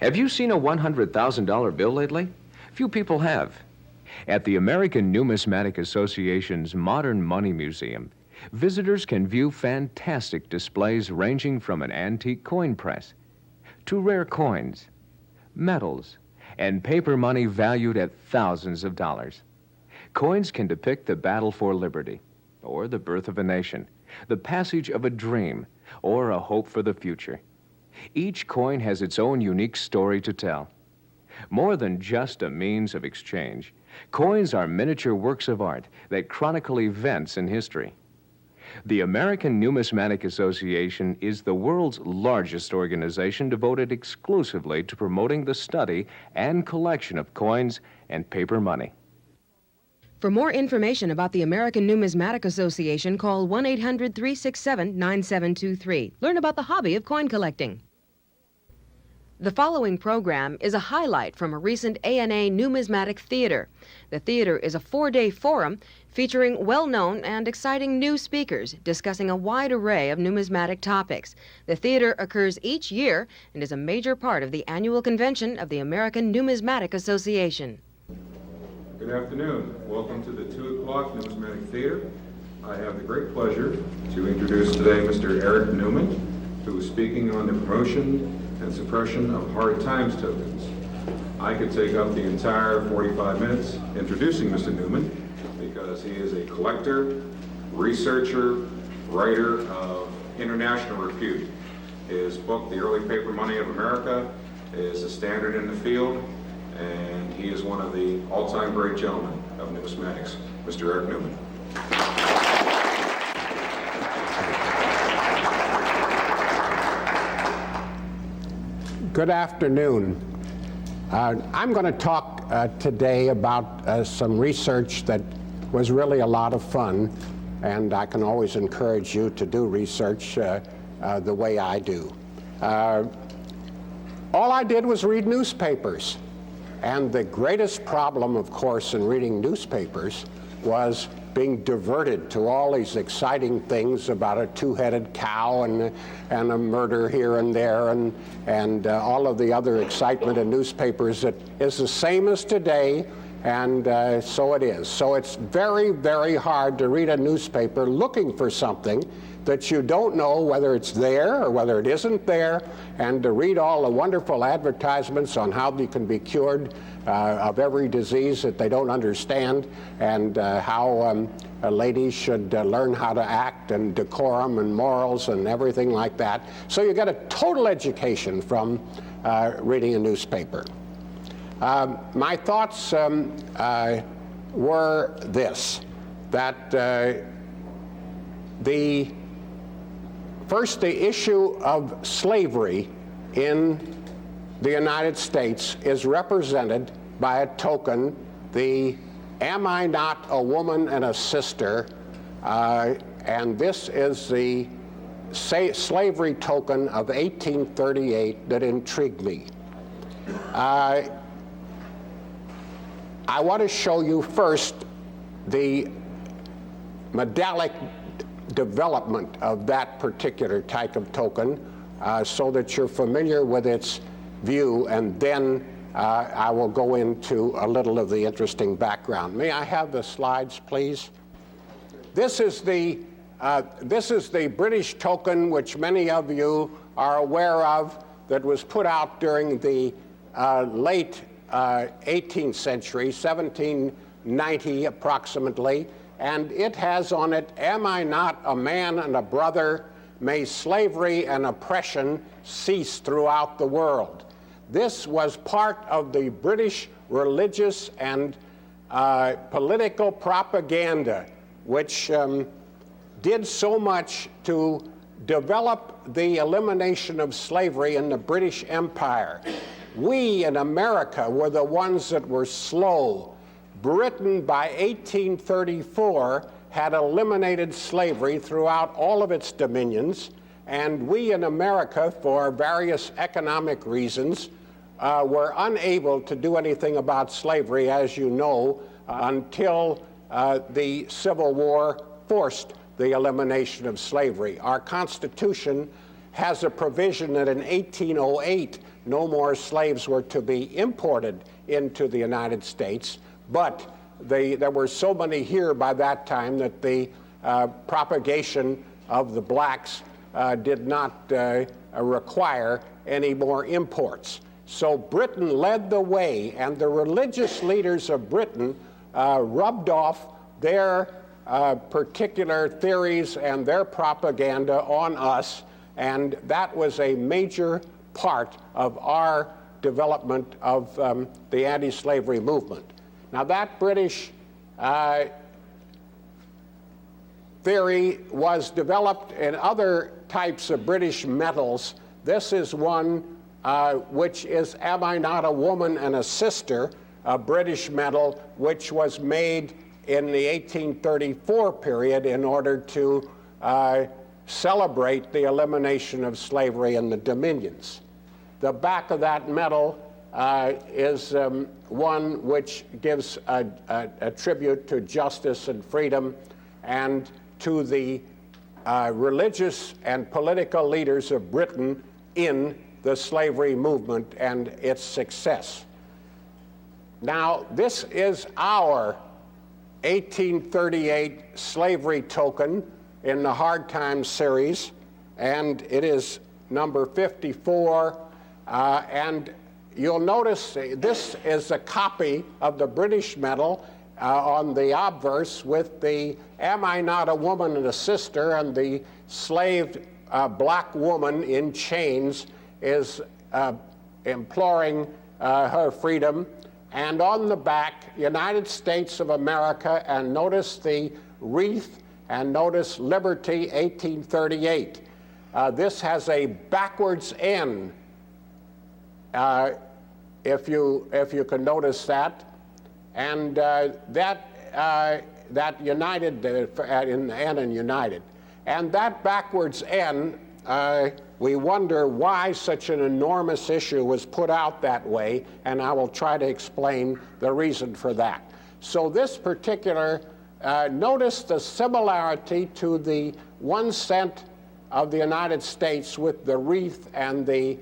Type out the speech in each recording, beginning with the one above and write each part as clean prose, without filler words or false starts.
Have you seen a $100,000 bill lately? Few people have. At the American Numismatic Association's Modern Money Museum, visitors can view fantastic displays ranging from an antique coin press to rare coins, metals, and paper money valued at thousands of dollars. Coins can depict the battle for liberty, or the birth of a nation, the passage of a dream, or a hope for the future. Each coin has its own unique story to tell. More than just a means of exchange, coins are miniature works of art that chronicle events in history. The American Numismatic Association is the world's largest organization devoted exclusively to promoting the study and collection of coins and paper money. For more information about the American Numismatic Association, call 1-800-367-9723. Learn about the hobby of coin collecting. The following program is a highlight from a recent ANA Numismatic Theater. The theater is a 4-day forum featuring well-known and exciting new speakers discussing a wide array of numismatic topics. The theater occurs each year and is a major part of the annual convention of the American Numismatic Association. Good afternoon. Welcome to the 2 o'clock Numismatic Theater. I have the great pleasure to introduce today Mr. Eric Newman, who is speaking on the promotion and suppression of hard times tokens. I could take up the entire 45 minutes introducing Mr. Newman because he is a collector, researcher, writer of international repute. His book, The Early Paper Money of America, is a standard in the field, and he is one of the all-time great gentlemen of numismatics, Mr. Eric Newman. Good afternoon. I'm going to talk today about some research that was really a lot of fun, and I can always encourage you to do research the way I do. All I did was read newspapers, and the greatest problem, of course, in reading newspapers was being diverted to all these exciting things about a two-headed cow and a murder here and there and all of the other excitement in newspapers that is the same as today, and so it is. So it's very, very hard to read a newspaper looking for something that you don't know whether it's there or whether it isn't there, and to read all the wonderful advertisements on how they can be cured of every disease that they don't understand, and how ladies should learn how to act and decorum and morals and everything like that. So you get a total education from reading a newspaper. My thoughts were this, that the issue of slavery in the United States is represented by a token, the Am I Not a Woman and a Sister? And this is the slavery token of 1838 that intrigued me. I want to show you first the medallic development of that particular type of token so that you're familiar with its view, and then I will go into a little of the interesting background. May I have the slides, please? This is the British token, which many of you are aware of, that was put out during the late 18th century, 1790 approximately, and it has on it, "Am I not a man and a brother? May slavery and oppression cease throughout the world." This was part of the British religious and political propaganda, which did so much to develop the elimination of slavery in the British Empire. We in America were the ones that were slow. Britain, by 1834, had eliminated slavery throughout all of its dominions, and we in America, for various economic reasons, were unable to do anything about slavery, as you know, until the Civil War forced the elimination of slavery. Our Constitution has a provision that in 1808 no more slaves were to be imported into the United States, but there were so many here by that time that the propagation of the blacks did not require any more imports. So Britain led the way, and the religious leaders of Britain rubbed off their particular theories and their propaganda on us, and that was a major part of our development of the anti-slavery movement. Now that British theory was developed in other types of British metals. This is one which is Am I Not a Woman and a Sister, a British metal which was made in the 1834 period in order to celebrate the elimination of slavery in the Dominions. The back of that metal is one which gives a tribute to justice and freedom and to the religious and political leaders of Britain in the slavery movement and its success. Now, this is our 1838 slavery token in the Hard Times series, and it is number 54, and you'll notice this is a copy of the British medal on the obverse with the Am I Not a Woman and a Sister, and the slaved black woman in chains is imploring her freedom. And on the back, United States of America, and notice the wreath, and notice Liberty, 1838. This has a backwards N, if you can notice that. And that United, in N and United. And that backwards N, we wonder why such an enormous issue was put out that way, and I will try to explain the reason for that. So this particular, notice the similarity to the 1 cent of the United States with the wreath and the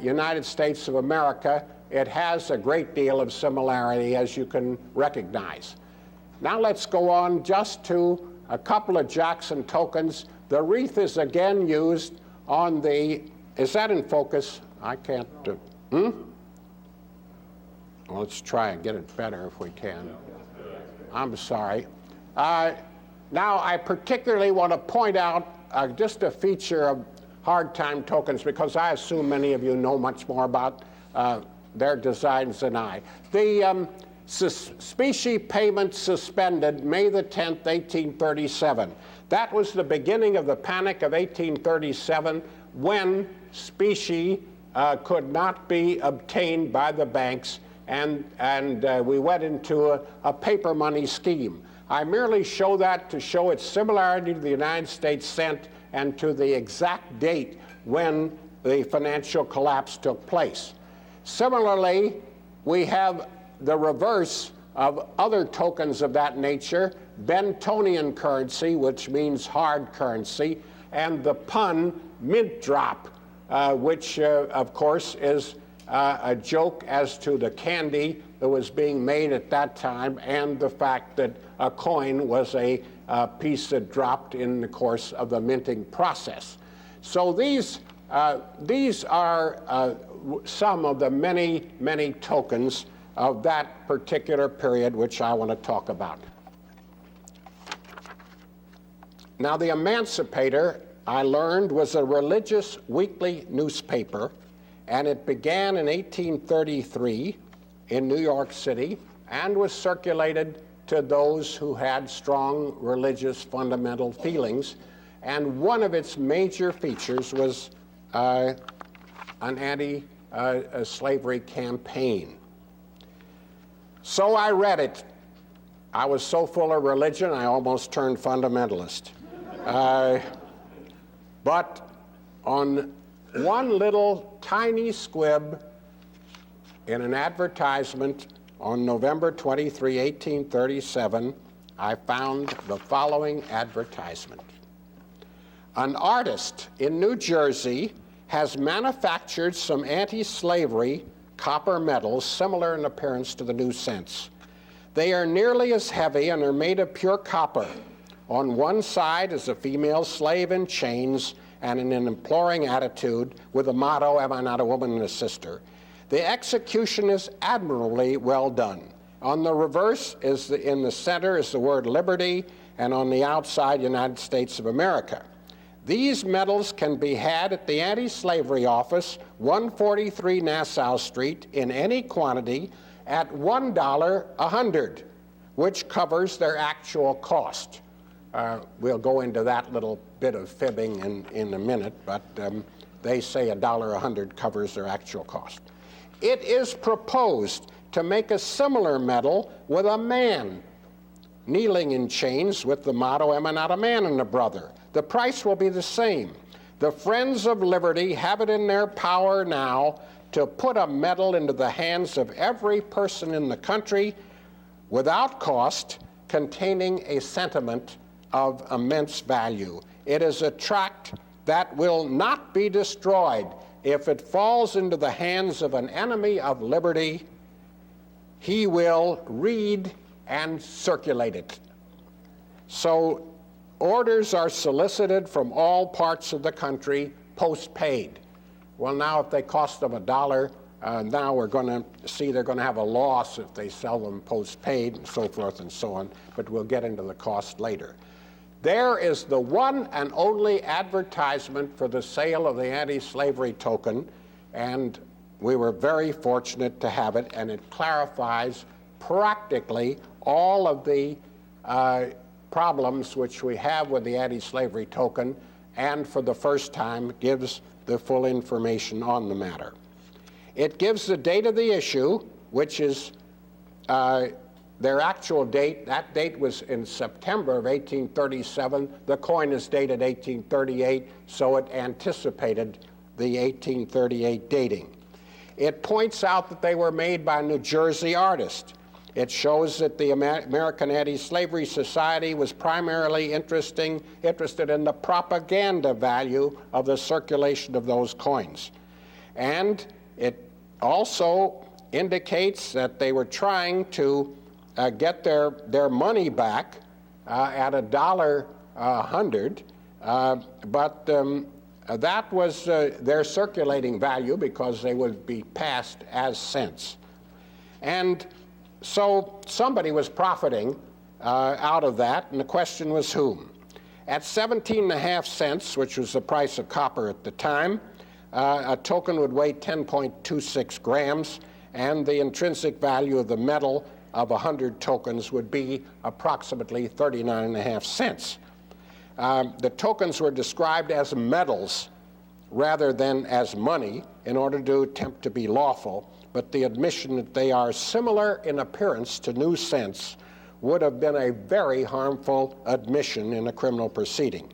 United States of America. It has a great deal of similarity, as you can recognize. Now let's go on just to a couple of Jackson tokens. The wreath is again used on the, is that in focus? I can't, Well, let's try and get it better if we can. I'm sorry. Now I particularly want to point out just a feature of Hard Time tokens, because I assume many of you know much more about their designs than I. The specie payment suspended May the 10th, 1837. That was the beginning of the Panic of 1837, when specie could not be obtained by the banks, and we went into a paper money scheme. I merely show that to show its similarity to the United States cent and to the exact date when the financial collapse took place. Similarly, we have the reverse of other tokens of that nature, Bentonian currency, which means hard currency, and the pun mint drop, which of course is a joke as to the candy that was being made at that time, and the fact that a coin was a piece that dropped in the course of the minting process. So these are some of the many, many tokens of that particular period which I want to talk about. Now, the Emancipator, I learned, was a religious weekly newspaper, and it began in 1833 in New York City and was circulated to those who had strong religious fundamental feelings. And one of its major features was an anti-slavery campaign. So I read it. I was so full of religion, I almost turned fundamentalist. But on one little tiny squib in an advertisement on November 23, 1837, I found the following advertisement. An artist in New Jersey has manufactured some anti-slavery copper medals similar in appearance to the new cents. They are nearly as heavy and are made of pure copper. On one side is a female slave in chains and in an imploring attitude with the motto, "Am I not a woman and a sister?" The execution is admirably well done. On the reverse, in the center, is the word liberty, and on the outside, United States of America. These medals can be had at the Anti-Slavery Office, 143 Nassau Street, in any quantity at $1 a hundred, which covers their actual cost. We'll go into that little bit of fibbing in a minute, but they say $1 a hundred covers their actual cost. It is proposed to make a similar medal with a man kneeling in chains with the motto, "Am I not a man and a brother?" The price will be the same. The Friends of Liberty have it in their power now to put a medal into the hands of every person in the country without cost, containing a sentiment of immense value. It is a tract that will not be destroyed. If it falls into the hands of an enemy of liberty, he will read and circulate it. So orders are solicited from all parts of the country, postpaid. Well, now if they cost them $1, now we're going to see they're going to have a loss if they sell them postpaid and so forth and so on, but we'll get into the cost later. There is the one and only advertisement for the sale of the anti-slavery token, and we were very fortunate to have it, and it clarifies practically all of the problems which we have with the anti-slavery token, and for the first time gives the full information on the matter. It gives the date of the issue, which is their actual date. That date was in September of 1837. The coin is dated 1838, so it anticipated the 1838 dating. It points out that they were made by a New Jersey artist. It shows that the American Anti-Slavery Society was primarily interested in the propaganda value of the circulation of those coins. And it also indicates that they were trying to get their money back at $1 a hundred, but that was their circulating value because they would be passed as cents. And so somebody was profiting out of that, and the question was whom? At 17.5 cents, which was the price of copper at the time, a token would weigh 10.26 grams, and the intrinsic value of the metal of 100 tokens would be approximately 39.5 cents. The tokens were described as medals rather than as money in order to attempt to be lawful, but the admission that they are similar in appearance to new cents would have been a very harmful admission in a criminal proceeding.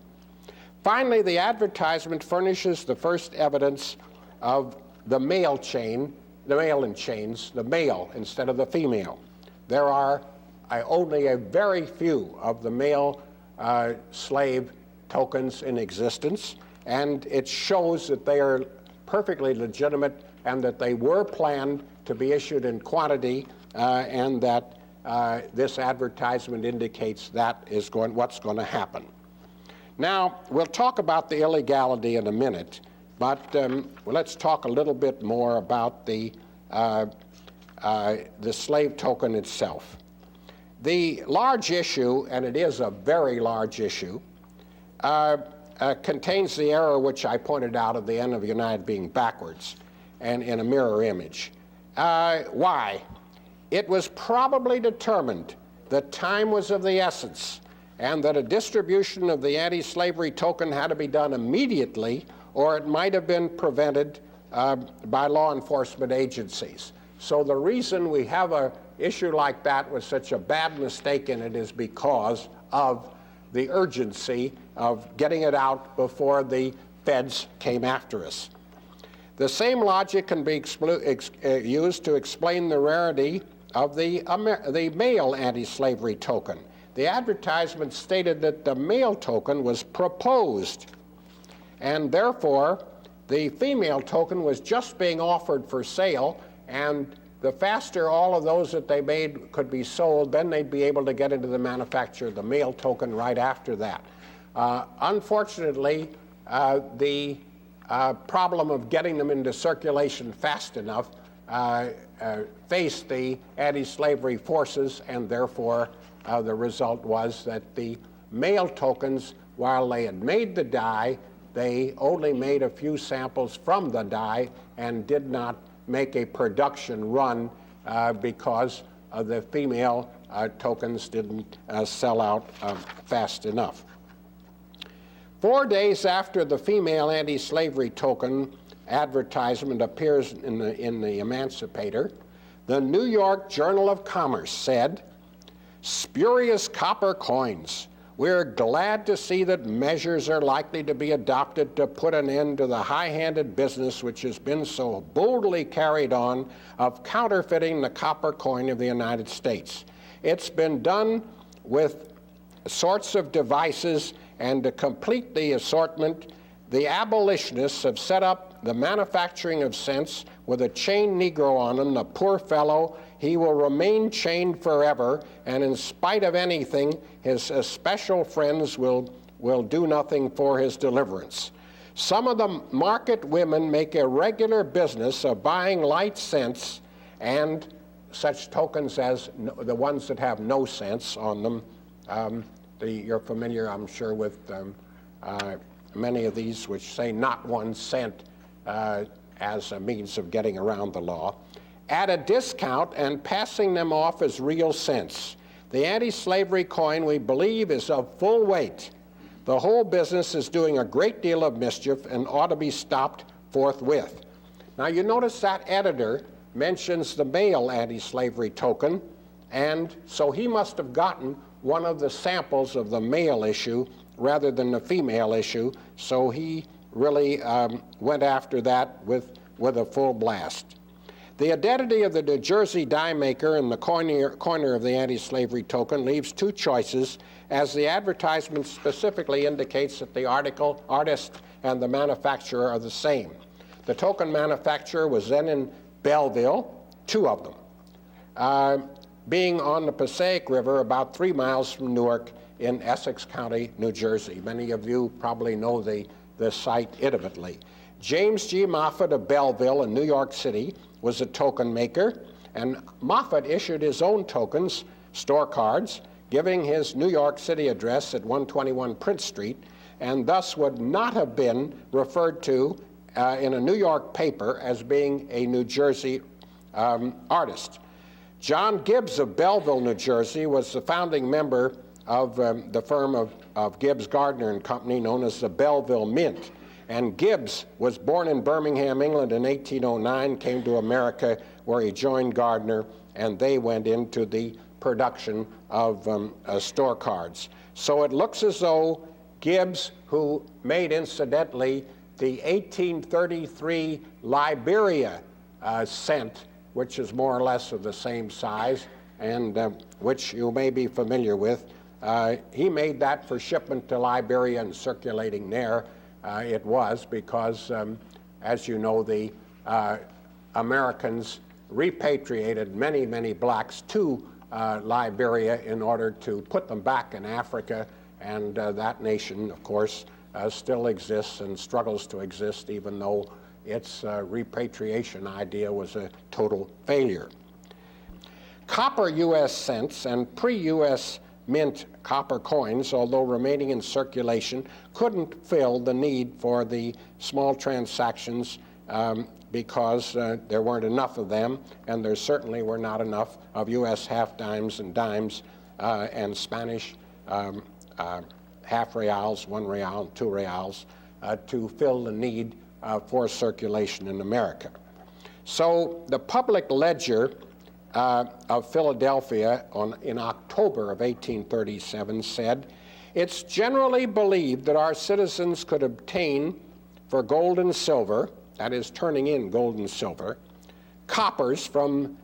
Finally, the advertisement furnishes the first evidence of the male chain, the male in chains, the male instead of the female. There are only a very few of the male slave tokens in existence, and it shows that they are perfectly legitimate and that they were planned to be issued in quantity, and that this advertisement indicates that is what's going to happen. Now, we'll talk about the illegality in a minute, but let's talk a little bit more about the slave token itself. The large issue, and it is a very large issue, contains the error which I pointed out of the N of United being backwards and in a mirror image. Why? It was probably determined that time was of the essence and that a distribution of the anti-slavery token had to be done immediately, or it might have been prevented by law enforcement agencies. So the reason we have an issue like that with such a bad mistake in it is because of the urgency of getting it out before the feds came after us. The same logic can be used to explain the rarity of the male anti-slavery token. The advertisement stated that the male token was proposed and therefore the female token was just being offered for sale, and the faster all of those that they made could be sold, then they'd be able to get into the manufacture of the male token right after that. Unfortunately, the problem of getting them into circulation fast enough faced the anti-slavery forces, and therefore the result was that the male tokens, while they had made the dye, they only made a few samples from the dye and did not make a production run because the female tokens didn't sell out fast enough. 4 days after the female anti-slavery token advertisement appears in the Emancipator, the New York Journal of Commerce said, "Spurious copper coins. We're glad to see that measures are likely to be adopted to put an end to the high-handed business which has been so boldly carried on of counterfeiting the copper coin of the United States. It's been done with sorts of devices, and to complete the assortment, the abolitionists have set up the manufacturing of cents with a chained Negro on him. The poor fellow, he will remain chained forever, and in spite of anything, his special friends will do nothing for his deliverance. Some of the market women make a regular business of buying light cents and such tokens as the ones that have no cents on them. You're familiar, I'm sure, with many of these which say not 1 cent as a means of getting around the law, at a discount and passing them off as real cents. The anti-slavery coin, we believe, is of full weight. The whole business is doing a great deal of mischief and ought to be stopped forthwith." Now you notice that editor mentions the male anti-slavery token, and so he must have gotten one of the samples of the male issue rather than the female issue, so he really went after that with a full blast. The identity of the New Jersey die maker and the coiner of the anti-slavery token leaves two choices, as the advertisement specifically indicates that the artist and the manufacturer are the same. The token manufacturer was then in Belleville, 2 of them, being on the Passaic River about 3 miles from Newark in Essex County, New Jersey. Many of you probably know the site intimately. James G. Moffett of Belleville in New York City was a token maker, and Moffett issued his own tokens, store cards, giving his New York City address at 121 Prince Street, and thus would not have been referred to in a New York paper as being a New Jersey artist. John Gibbs of Belleville, New Jersey, was the founding member of the firm of Gibbs, Gardner and Company, known as the Belleville Mint. And Gibbs was born in Birmingham, England in 1809, came to America where he joined Gardner, and they went into the production of store cards. So it looks as though Gibbs, who made, incidentally, the 1833 Liberia cent, which is more or less of the same size, and which you may be familiar with, he made that for shipment to Liberia and circulating there. It was because, as you know, the Americans repatriated many, many blacks to Liberia in order to put them back in Africa, and that nation, of course, still exists and struggles to exist, even though its repatriation idea was a total failure. Copper U.S. cents and pre-U.S. mint copper coins, although remaining in circulation, couldn't fill the need for the small transactions because there weren't enough of them, and there certainly were not enough of U.S. half dimes and dimes and Spanish half reals, 1 real, and 2 reals to fill the need for circulation in America. So the Public Ledger of Philadelphia in October of 1837 said, "It's generally believed that our citizens could obtain for gold and silver," that is turning in gold and silver, "coppers from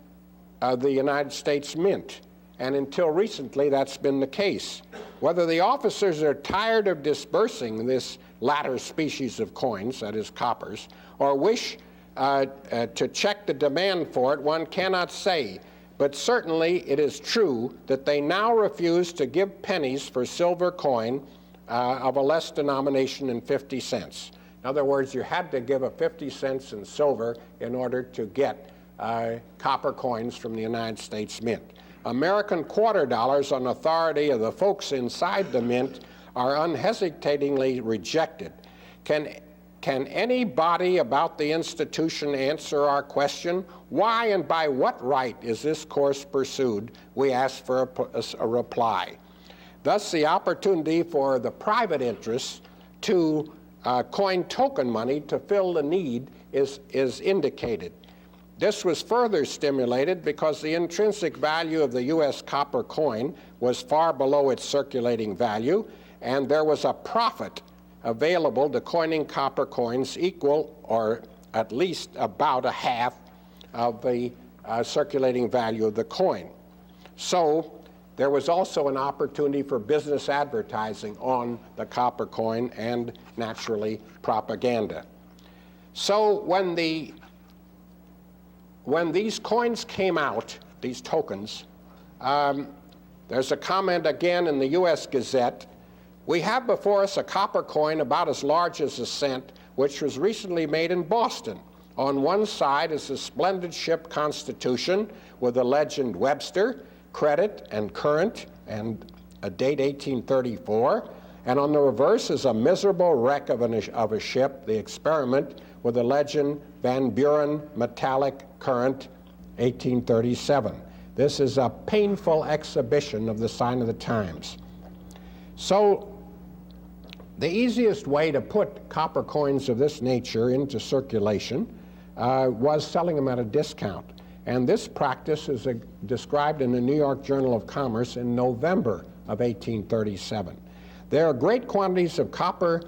the United States Mint. And until recently that's been the case. Whether the officers are tired of disbursing this latter species of coins, that is coppers, or wish to check the demand for it, one cannot say. But certainly it is true that they now refuse to give pennies for silver coin of a less denomination than 50 cents. In other words, you had to give a 50 cents in silver in order to get copper coins from the United States Mint. American quarter dollars, on authority of the folks inside the mint, are unhesitatingly rejected. Can anybody about the institution answer our question? Why and by what right is this course pursued? We ask for a reply. Thus, the opportunity for the private interests to coin token money to fill the need is indicated. This was further stimulated because the intrinsic value of the U.S. copper coin was far below its circulating value, and there was a profit available to coining copper coins equal, or at least about a half, of the circulating value of the coin. So there was also an opportunity for business advertising on the copper coin and, naturally, propaganda. So when these coins came out, these tokens, there's a comment again in the U.S. Gazette. We have before us a copper coin about as large as a cent, which was recently made in Boston. On one side is a splendid ship Constitution with the legend Webster, credit and current, and a date 1834. And on the reverse is a miserable wreck of a ship, the Experiment, with the legend Van Buren, metallic, current, 1837. This is a painful exhibition of the sign of the times. So the easiest way to put copper coins of this nature into circulation was selling them at a discount. And this practice is described in the New York Journal of Commerce in November of 1837. There are great quantities of copper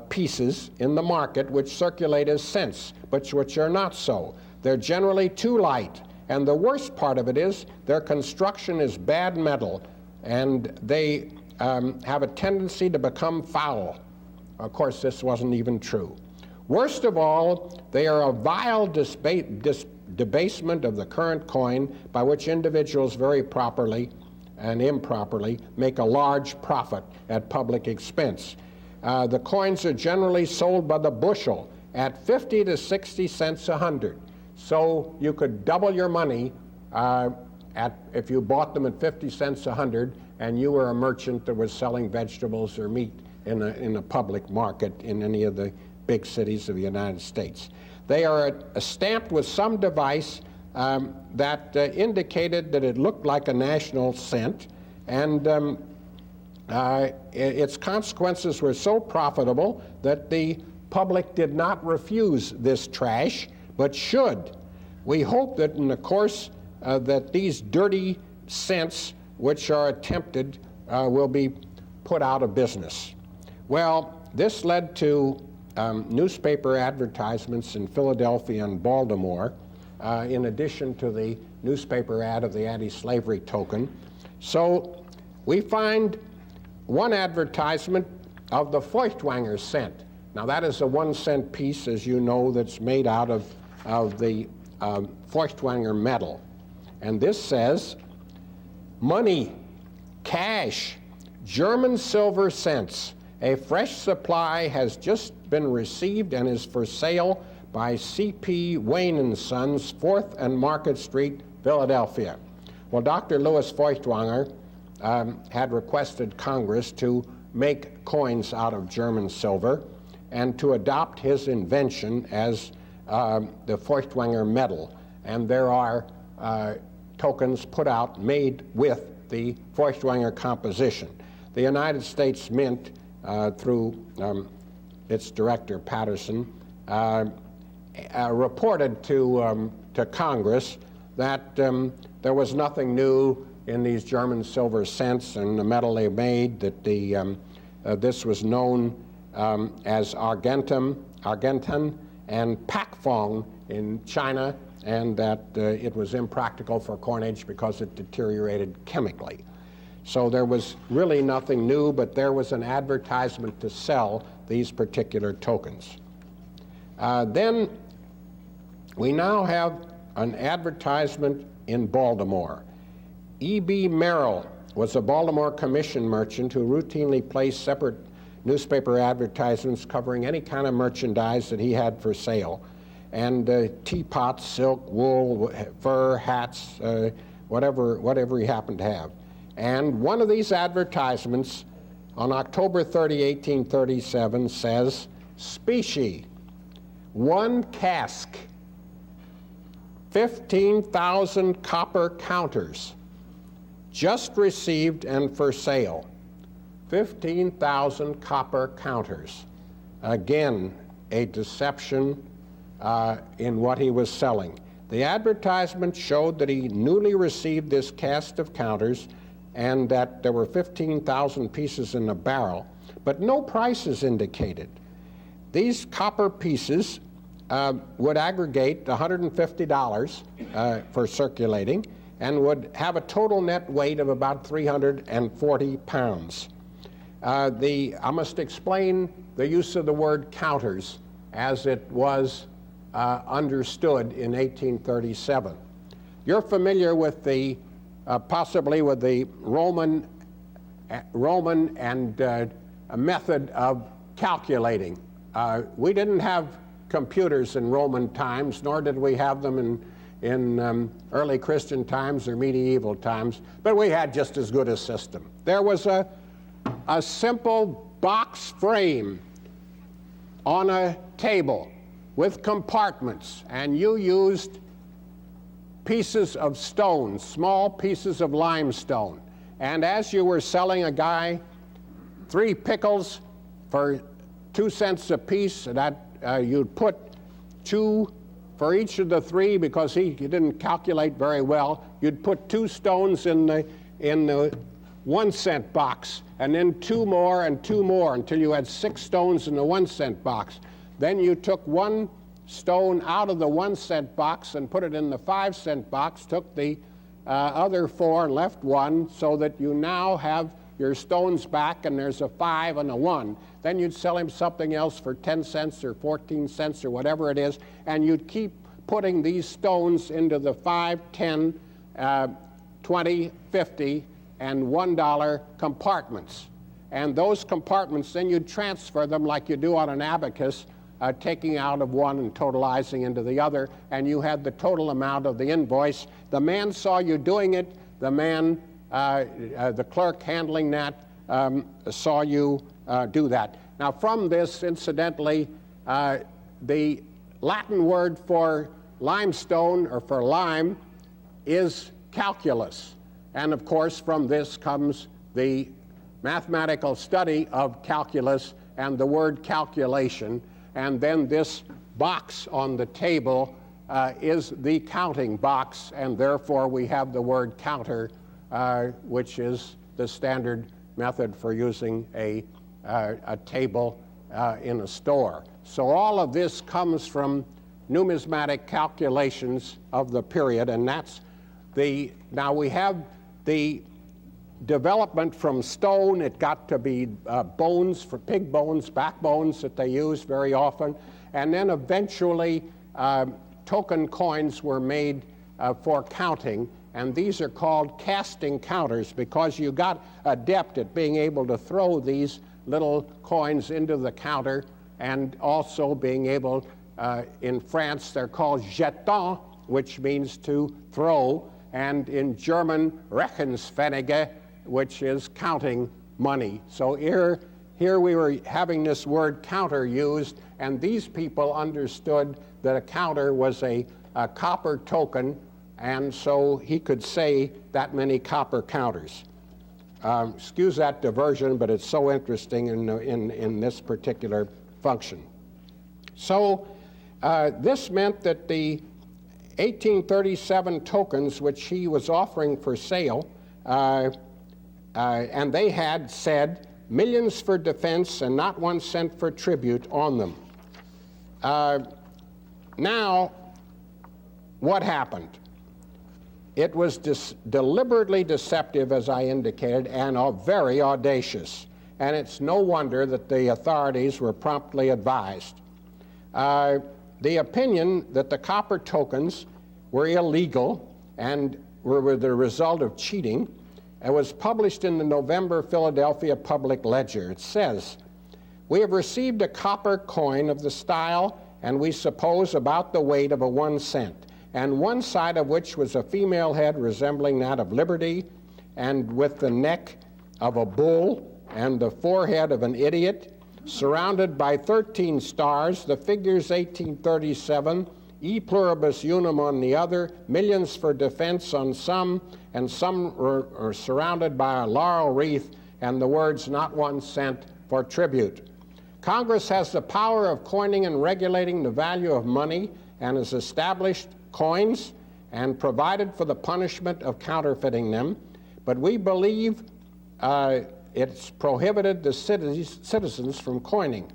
pieces in the market which circulate as cents, but which are not so. They're generally too light, and the worst part of it is their construction is bad metal, and they have a tendency to become foul. Of course, this wasn't even true. Worst of all, they are a vile debasement of the current coin by which individuals very properly and improperly make a large profit at public expense. The coins are generally sold by the bushel at 50 to 60 cents a hundred. So you could double your money if you bought them at 50 cents a hundred and you were a merchant that was selling vegetables or meat in a public market in any of the big cities of the United States. They are stamped with some device that indicated that it looked like a national cent, and its consequences were so profitable that the public did not refuse this trash, but should. We hope that in the course that these dirty cents which are attempted will be put out of business. Well, this led to newspaper advertisements in Philadelphia and Baltimore, in addition to the newspaper ad of the anti-slavery token. So we find one advertisement of the Feuchtwanger cent. Now that is a 1 cent piece, as you know, that's made out of the Feuchtwanger metal. And this says, money, cash, German silver cents. A fresh supply has just been received and is for sale by C.P. Wayne & Sons, 4th and Market Street, Philadelphia. Well, Dr. Louis Feuchtwanger had requested Congress to make coins out of German silver and to adopt his invention as the Feuchtwanger metal. And there are tokens put out made with the Feuchtwanger composition. The United States Mint, through its director Patterson, reported to Congress that there was nothing new in these German silver cents and the metal they made, that this was known as argentum and pakfong in China, and that it was impractical for coinage because it deteriorated chemically. So there was really nothing new, but there was an advertisement to sell these particular tokens. Then we now have an advertisement in Baltimore. E.B. Merrill was a Baltimore commission merchant who routinely placed separate newspaper advertisements covering any kind of merchandise that he had for sale. And teapots, silk, wool, fur, hats, whatever he happened to have. And one of these advertisements on October 30, 1837 says, specie, 1 cask, 15,000 copper counters, just received and for sale. 15,000 copper counters. Again, a deception in what he was selling. The advertisement showed that he newly received this cast of counters and that there were 15,000 pieces in a barrel, but no prices indicated. These copper pieces would aggregate $150 for circulating and would have a total net weight of about 340 pounds. I must explain the use of the word counters as it was understood in 1837. You're familiar with the possibly with the Roman and method of calculating. We didn't have computers in Roman times, nor did we have them in early Christian times or medieval times, but we had just as good a system. There was a simple box frame on a table with compartments, and you used pieces of stone, small pieces of limestone. And as you were selling a guy 3 pickles for 2 cents a piece, that you'd put 2 for each of the 3 because he didn't calculate very well. You'd put 2 stones in the 1 cent box, and then 2 more and 2 more until you had 6 stones in the 1 cent box. Then you took 1 stone out of the 1 cent box and put it in the 5 cent box, took the other 4 and left 1, so that you now have your stones back and there's a 5 and a 1. Then you'd sell him something else for 10 cents or 14 cents or whatever it is, and you'd keep putting these stones into the 5, 10, 20, 50, and $1 compartments. And those compartments, then you'd transfer them like you do on an abacus, taking out of one and totalizing into the other, and you had the total amount of the invoice. The man saw you doing it. The man, the clerk handling that, saw you do that. Now, from this, incidentally, the Latin word for limestone or for lime is calculus. And of course, from this comes the mathematical study of calculus and the word calculation. And then this box on the table is the counting box, and therefore we have the word counter, which is the standard method for using a table in a store. So all of this comes from numismatic calculations of the period, and that's now we have the development from stone. It got to be bones, for pig bones, backbones that they used very often. And then eventually token coins were made for counting, and these are called casting counters because you got adept at being able to throw these little coins into the counter, and also being able, in France they're called jetons, which means to throw, and in German, Rechenspfennige, which is counting money. So here we were having this word counter used, and these people understood that a counter was a copper token, and so he could say that many copper counters. Excuse that diversion, but it's so interesting in this particular function. So this meant that the 1837 tokens which he was offering for sale, and they had said millions for defense and not 1 cent for tribute on them. Now, what happened? It was deliberately deceptive, as I indicated, and very audacious. And it's no wonder that the authorities were promptly advised. The opinion that the copper tokens were illegal and were the result of cheating was published in the November Philadelphia Public Ledger. It says, "We have received a copper coin of the style, and we suppose about the weight of a 1 cent, and one side of which was a female head resembling that of Liberty, and with the neck of a bull and the forehead of an idiot, surrounded by 13 stars, the figures 1837, e pluribus unum on the other, millions for defense on some, and some are surrounded by a laurel wreath, and the words not 1 cent for tribute. Congress has the power of coining and regulating the value of money and has established coins and provided for the punishment of counterfeiting them, but we believe it's prohibited the citizens from coining.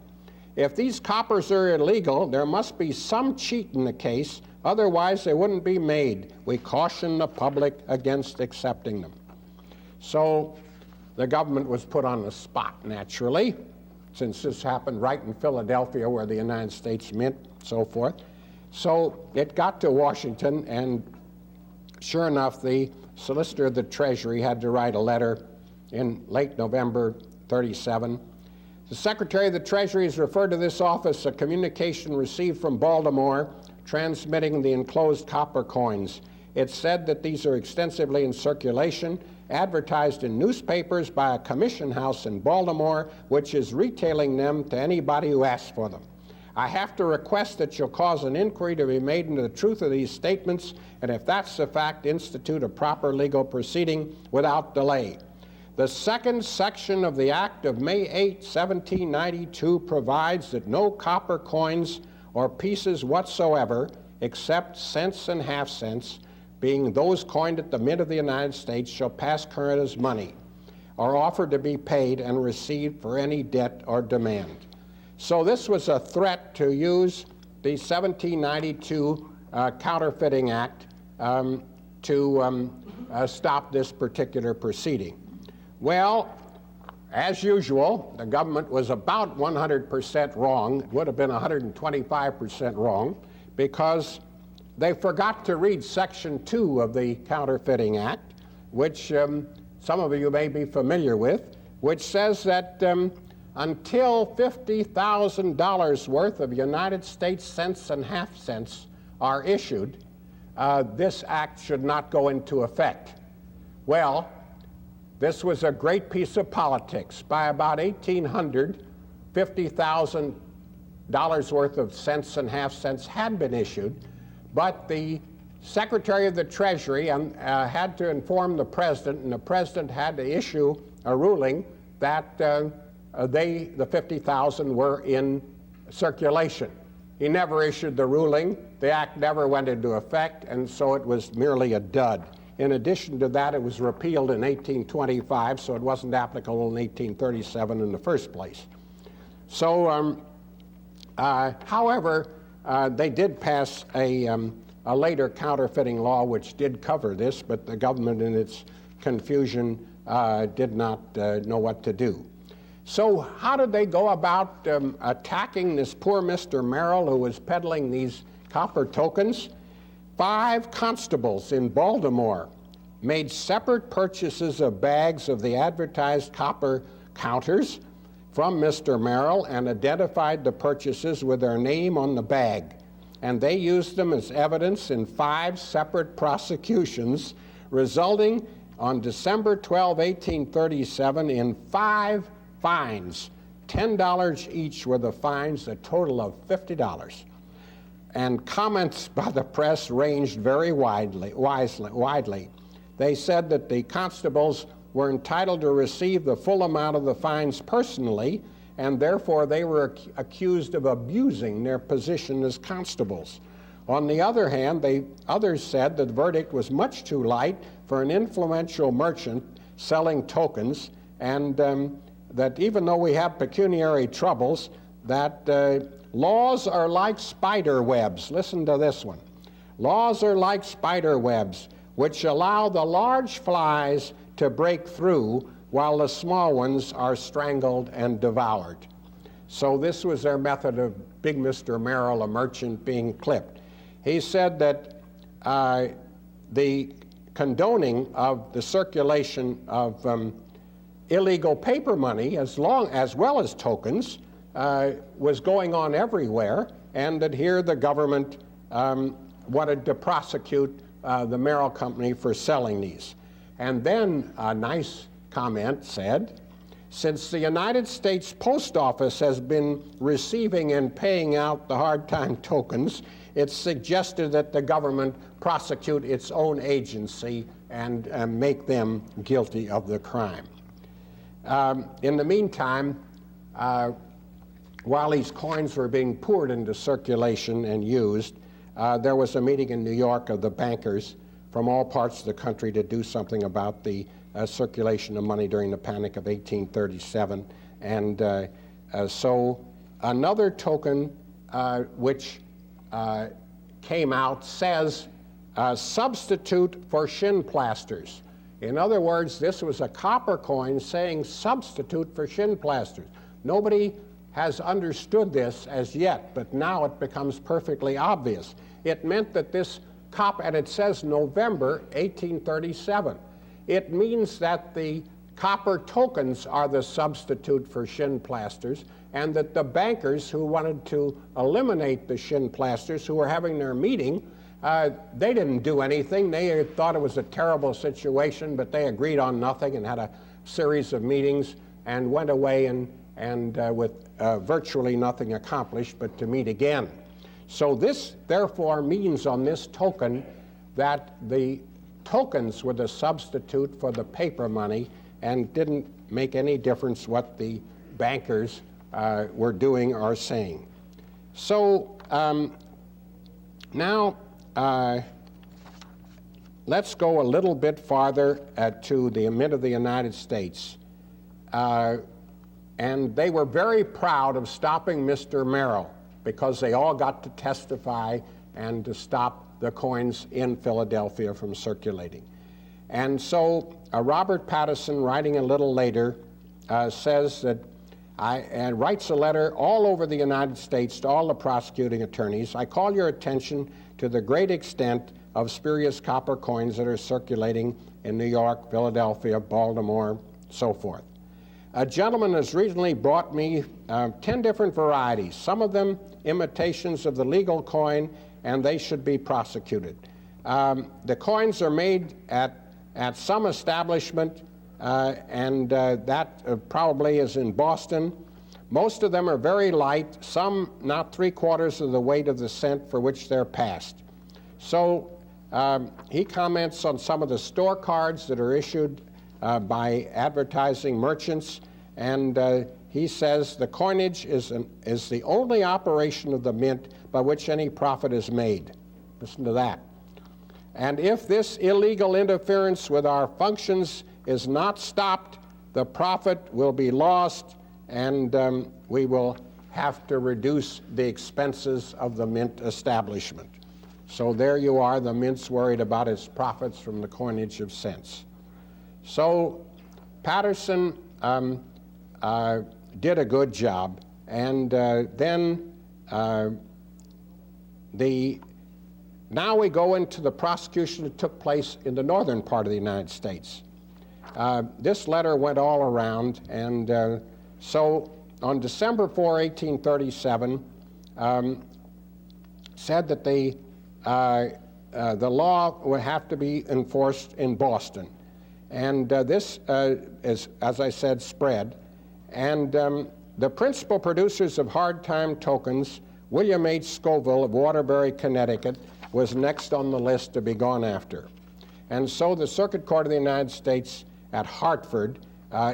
If these coppers are illegal, there must be some cheat in the case, otherwise they wouldn't be made. We caution the public against accepting them." So the government was put on the spot, naturally, since this happened right in Philadelphia where the United States Mint, so forth. So it got to Washington, and sure enough, the Solicitor of the Treasury had to write a letter in late November 37. The Secretary of the Treasury has referred to this office a communication received from Baltimore transmitting the enclosed copper coins. It said that these are extensively in circulation, advertised in newspapers by a commission house in Baltimore, which is retailing them to anybody who asks for them. I have to request that you'll cause an inquiry to be made into the truth of these statements, and if that's the fact, institute a proper legal proceeding without delay. The second section of the Act of May 8, 1792 provides that no copper coins or pieces whatsoever, except cents and half cents, being those coined at the Mint of the United States, shall pass current as money, or offered to be paid and received for any debt or demand. So this was a threat to use the 1792 Counterfeiting Act to stop this particular proceeding. Well, as usual, the government was about 100% wrong. It would have been 125% wrong, because they forgot to read Section 2 of the Counterfeiting Act, which some of you may be familiar with, which says that until $50,000 worth of United States cents and half cents are issued, this act should not go into effect. Well, this was a great piece of politics. By about 1800, $50,000 worth of cents and half cents had been issued, but the Secretary of the Treasury had to inform the President, and the President had to issue a ruling that the 50,000 were in circulation. He never issued the ruling. The act never went into effect, and so it was merely a dud. In addition to that, it was repealed in 1825, so it wasn't applicable in 1837 in the first place. So, however, they did pass a later counterfeiting law which did cover this, but the government in its confusion did not know what to do. So how did they go about attacking this poor Mr. Merrill who was peddling these copper tokens? 5 constables in Baltimore made separate purchases of bags of the advertised copper counters from Mr. Merrill and identified the purchases with their name on the bag. And they used them as evidence in 5 separate prosecutions, resulting on December 12, 1837, in 5 fines. $10 each were the fines, a total of $50. And comments by the press ranged very widely. They said that the constables were entitled to receive the full amount of the fines personally, and therefore they were accused of abusing their position as constables. On the other hand, others said that the verdict was much too light for an influential merchant selling tokens, and that even though we have pecuniary troubles, that laws are like spider webs. Listen to this one. Laws are like spider webs. which allow the large flies to break through while the small ones are strangled and devoured. So this was their method of Big Mr. Merrill, a merchant, being clipped. He said that the condoning of the circulation of illegal paper money, as well as tokens, was going on everywhere, and that here the government wanted to prosecute the Merrill Company for selling these. And then a nice comment said, since the United States Post Office has been receiving and paying out the hard time tokens, it's suggested that the government prosecute its own agency and make them guilty of the crime. In the meantime, while these coins were being poured into circulation and used, there was a meeting in New York of the bankers from all parts of the country to do something about the circulation of money during the Panic of 1837. And so another token which came out says substitute for shin plasters. In other words, this was a copper coin saying substitute for shin plasters. Nobody has understood this as yet, but now it becomes perfectly obvious. It meant that this copper, and it says November 1837. It means that the copper tokens are the substitute for shin plasters, and that the bankers who wanted to eliminate the shin plasters, who were having their meeting, they didn't do anything. They thought it was a terrible situation, but they agreed on nothing and had a series of meetings and went away and with virtually nothing accomplished but to meet again. So this, therefore, means on this token that the tokens were the substitute for the paper money and didn't make any difference what the bankers were doing or saying. So now let's go a little bit farther to the Mint of the United States. And they were very proud of stopping Mr. Merrill, because they all got to testify and to stop the coins in Philadelphia from circulating. And so Robert Patterson, writing a little later, says that and writes a letter all over the United States to all the prosecuting attorneys. I call your attention to the great extent of spurious copper coins that are circulating in New York, Philadelphia, Baltimore, so forth. A gentleman has recently brought me 10 different varieties, some of them imitations of the legal coin, and they should be prosecuted. The coins are made at some establishment, and that probably is in Boston. Most of them are very light, some not 3/4 of the weight of the cent for which they're passed. So he comments on some of the store cards that are issued by advertising merchants, and he says the coinage is the only operation of the mint by which any profit is made. Listen to that. And if this illegal interference with our functions is not stopped, the profit will be lost, and we will have to reduce the expenses of the mint establishment. So there you are, the mint's worried about its profits from the coinage of cents. So Patterson did a good job, and then now we go into the prosecution that took place in the northern part of the United States. This letter went all around, and so on December 4, 1837, said that the law would have to be enforced in Boston. And this is, as I said, spread. And the principal producers of hard time tokens, William H. Scoville of Waterbury, Connecticut, was next on the list to be gone after. And so the Circuit Court of the United States at Hartford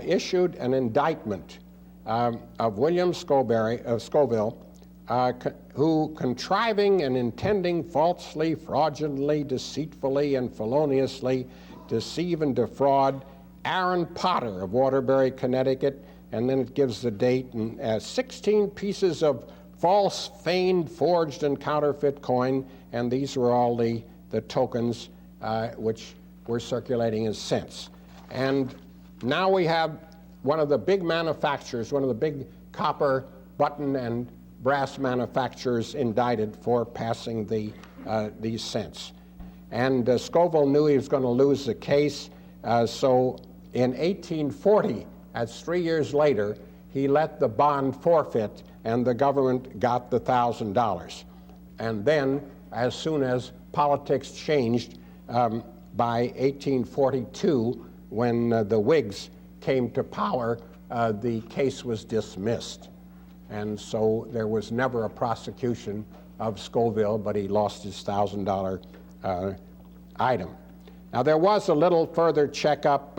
issued an indictment of William Scoville, who, contriving and intending falsely, fraudulently, deceitfully, and feloniously deceive and defraud Aaron Potter of Waterbury, Connecticut, and then it gives the date, and 16 pieces of false, feigned, forged, and counterfeit coin, and these were all the tokens which were circulating as cents. And now we have one of the big manufacturers, one of the big copper, button, and brass manufacturers indicted for passing these cents. And Scoville knew he was going to lose the case, so in 1840, that's 3 years later, he let the bond forfeit, and the government got the $1,000. And then, as soon as politics changed, by 1842, when the Whigs came to power, the case was dismissed. And so there was never a prosecution of Scoville, but he lost his $1,000 item. Now, there was a little further checkup.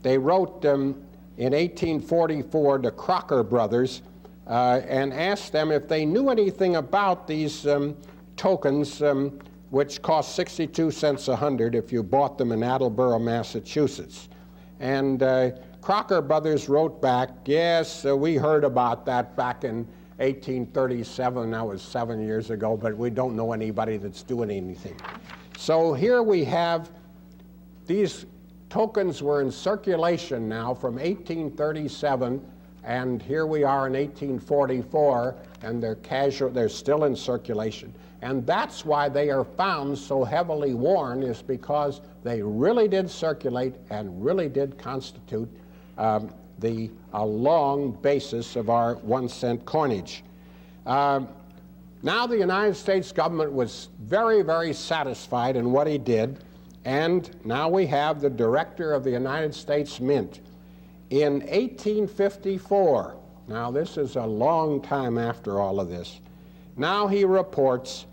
They wrote in 1844 to Crocker Brothers and asked them if they knew anything about these tokens, which cost 62 cents a hundred if you bought them in Attleboro, Massachusetts. And Crocker Brothers wrote back, yes, we heard about that back in 1837. That was 7 years ago, but we don't know anybody that's doing anything. So here we have these tokens were in circulation now from 1837, and here we are in 1844, and they're still in circulation. And that's why they are found so heavily worn, is because they really did circulate and really did constitute a long basis of our 1 cent coinage. Now the United States government was very, very satisfied in what he did, and now we have the director of the United States Mint. In 1854, now this is a long time after all of this, now he reports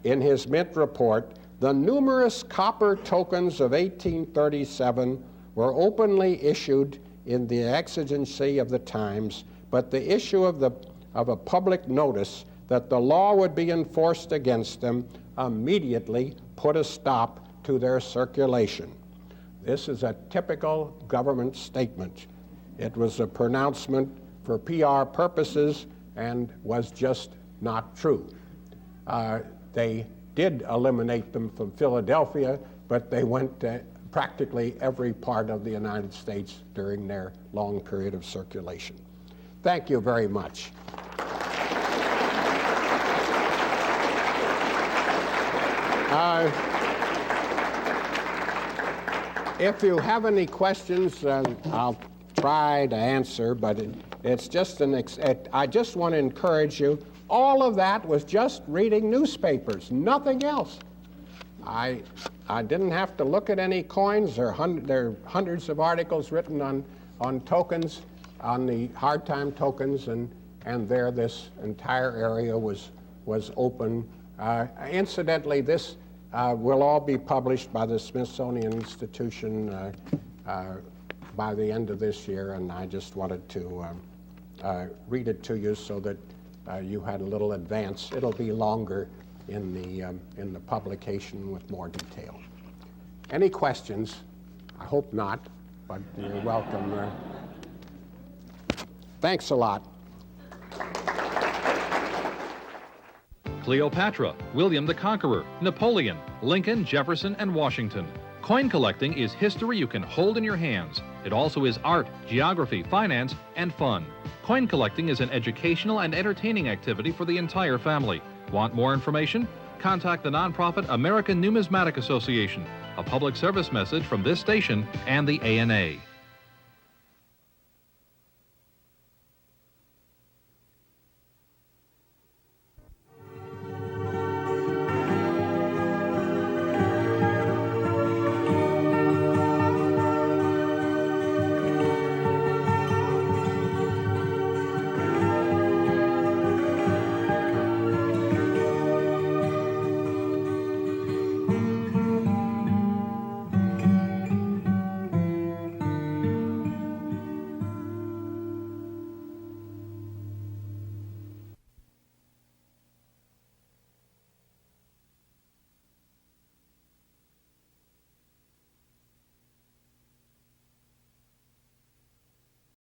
in his Mint report, the numerous copper tokens of 1837 were openly issued in the exigency of the times, but the issue of a public notice that the law would be enforced against them immediately put a stop to their circulation. This is a typical government statement. It was a pronouncement for PR purposes and was just not true. They did eliminate them from Philadelphia, but they went to practically every part of the United States during their long period of circulation. Thank you very much. If you have any questions, I'll try to answer, but it's just I just want to encourage you. All of that was just reading newspapers, nothing else. I didn't have to look at any coins. There are hundreds of articles written on tokens, on the hard time tokens, and there this entire area was open. Incidentally, this will all be published by the Smithsonian Institution by the end of this year, and I just wanted to read it to you so that you had a little advance. It'll be longer in the publication with more detail. Any questions? I hope not, but you're welcome. Thanks a lot. Cleopatra, William the Conqueror, Napoleon, Lincoln, Jefferson, and Washington. Coin collecting is history you can hold in your hands. It also is art, geography, finance, and fun. Coin collecting is an educational and entertaining activity for the entire family. Want more information? Contact the nonprofit American Numismatic Association, a public service message from this station and the ANA.